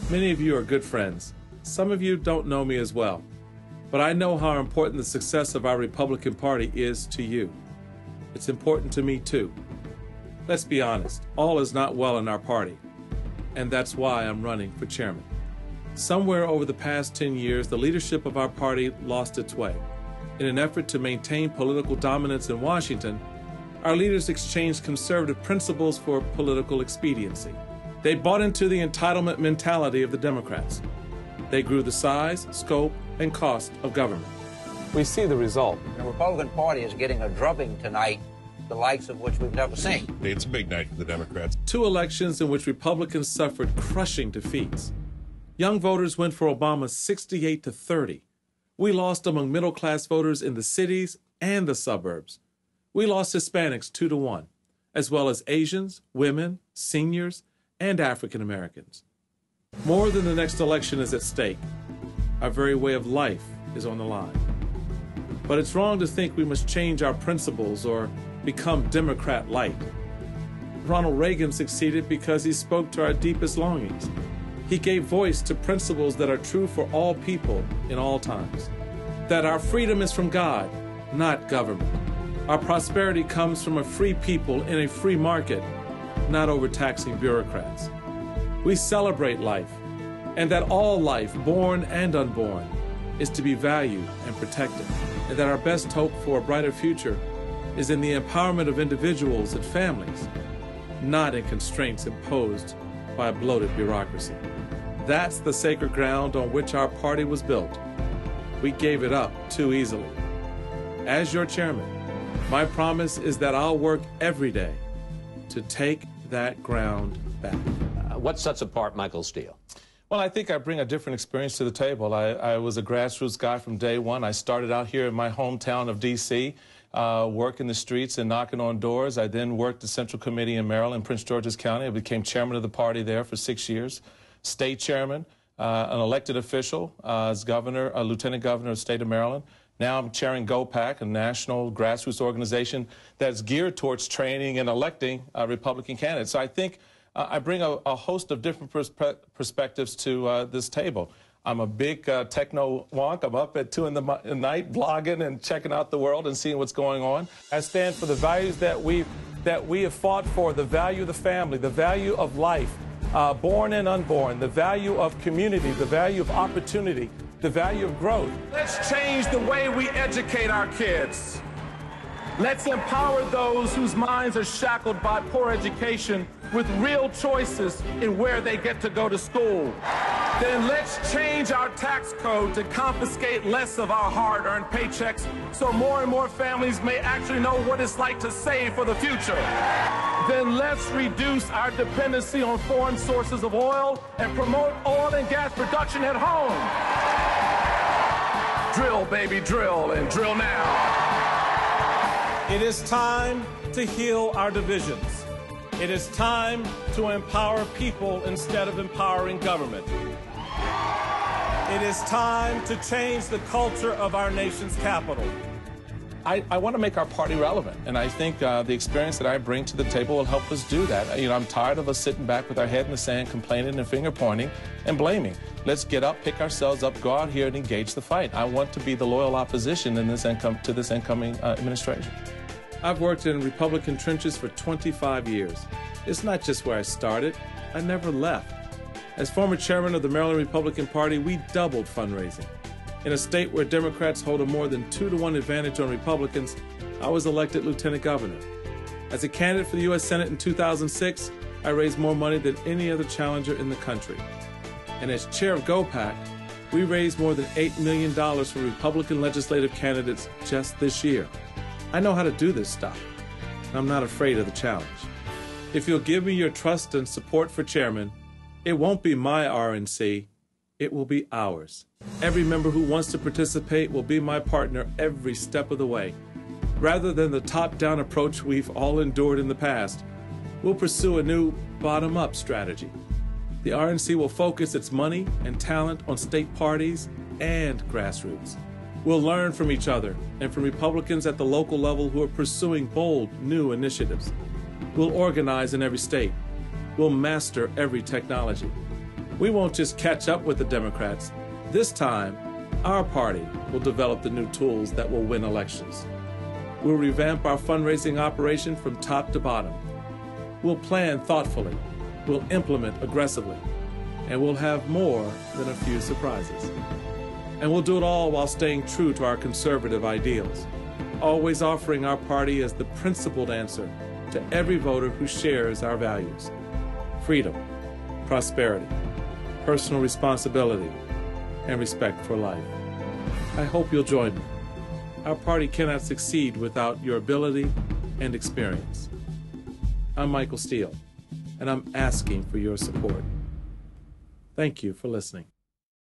Many of you are good friends. Some of you don't know me as well. But I know how important the success of our Republican Party is to you. It's important to me too. Let's be honest, all is not well in our party. And that's why I'm running for chairman. Somewhere over the past 10 years, the leadership of our party lost its way. In an effort to maintain political dominance in Washington, our leaders exchanged conservative principles for political expediency. They bought into the entitlement mentality of the Democrats. They grew the size, scope, and cost of government. We see the result. The Republican Party is getting a drubbing tonight, the likes of which we've never seen. It's a big night for the Democrats. 2 elections in which Republicans suffered crushing defeats. Young voters went for Obama 68-30. We lost among middle-class voters in the cities and the suburbs. We lost Hispanics 2-1, as well as Asians, women, seniors, and African Americans. More than the next election is at stake. Our very way of life is on the line. But it's wrong to think we must change our principles or become Democrat-light. Ronald Reagan succeeded because he spoke to our deepest longings. He gave voice to principles that are true for all people in all times. That our freedom is from God, not government. Our prosperity comes from a free people in a free market, not overtaxing bureaucrats. We celebrate life, and that all life, born and unborn, is to be valued and protected, and that our best hope for a brighter future is in the empowerment of individuals and families, not in constraints imposed by a bloated bureaucracy. That's the sacred ground on which our party was built. We gave it up too easily. As your chairman, my promise is that I'll work every day to take that ground back. What sets apart Michael Steele? Well, I think I bring a different experience to the table. I was a grassroots guy from day one. I started out here in my hometown of D.C., working the streets and knocking on doors. I then worked the Central Committee in Maryland, Prince George's County. I became chairman of the party there for 6 years, state chairman, an elected official as governor, a lieutenant governor of the state of Maryland. Now I'm chairing GOPAC, a national grassroots organization that's geared towards training and electing Republican candidates. So I think I bring a host of different perspectives to this table. I'm a big techno wonk. I'm up at 2 in the night blogging and checking out the world and seeing what's going on. I stand for the values that we have fought for, the value of the family, the value of life, born and unborn, the value of community, the value of opportunity, the value of growth. Let's change the way we educate our kids. Let's empower those whose minds are shackled by poor education with real choices in where they get to go to school. Then let's change our tax code to confiscate less of our hard-earned paychecks so more and more families may actually know what it's like to save for the future. Then let's reduce our dependency on foreign sources of oil and promote oil and gas production at home. Drill, baby, drill, and drill now. It is time to heal our divisions. It is time to empower people instead of empowering government. It is time to change the culture of our nation's capital. I want to make our party relevant, and I think the experience that I bring to the table will help us do that. You know, I'm tired of us sitting back with our head in the sand, complaining and finger pointing and blaming. Let's get up, pick ourselves up, go out here and engage the fight. I want to be the loyal opposition in this to this incoming administration. I've worked in Republican trenches for 25 years. It's not just where I started. I never left. As former chairman of the Maryland Republican Party, we doubled fundraising. In a state where Democrats hold a more than 2-to-1 advantage on Republicans, I was elected lieutenant governor. As a candidate for the U.S. Senate in 2006, I raised more money than any other challenger in the country. And as chair of GOPAC, we raised more than $8 million for Republican legislative candidates just this year. I know how to do this stuff, and I'm not afraid of the challenge. If you'll give me your trust and support for chairman, it won't be my RNC, it will be ours. Every member who wants to participate will be my partner every step of the way. Rather than the top-down approach we've all endured in the past, we'll pursue a new bottom-up strategy. The RNC will focus its money and talent on state parties and grassroots. We'll learn from each other and from Republicans at the local level who are pursuing bold, new initiatives. We'll organize in every state. We'll master every technology. We won't just catch up with the Democrats. This time, our party will develop the new tools that will win elections. We'll revamp our fundraising operation from top to bottom. We'll plan thoughtfully. We'll implement aggressively. And we'll have more than a few surprises. And we'll do it all while staying true to our conservative ideals, always offering our party as the principled answer to every voter who shares our values: freedom, prosperity, personal responsibility, and respect for life. I hope you'll join me. Our party cannot succeed without your ability and experience. I'm Michael Steele, and I'm asking for your support. Thank you for listening.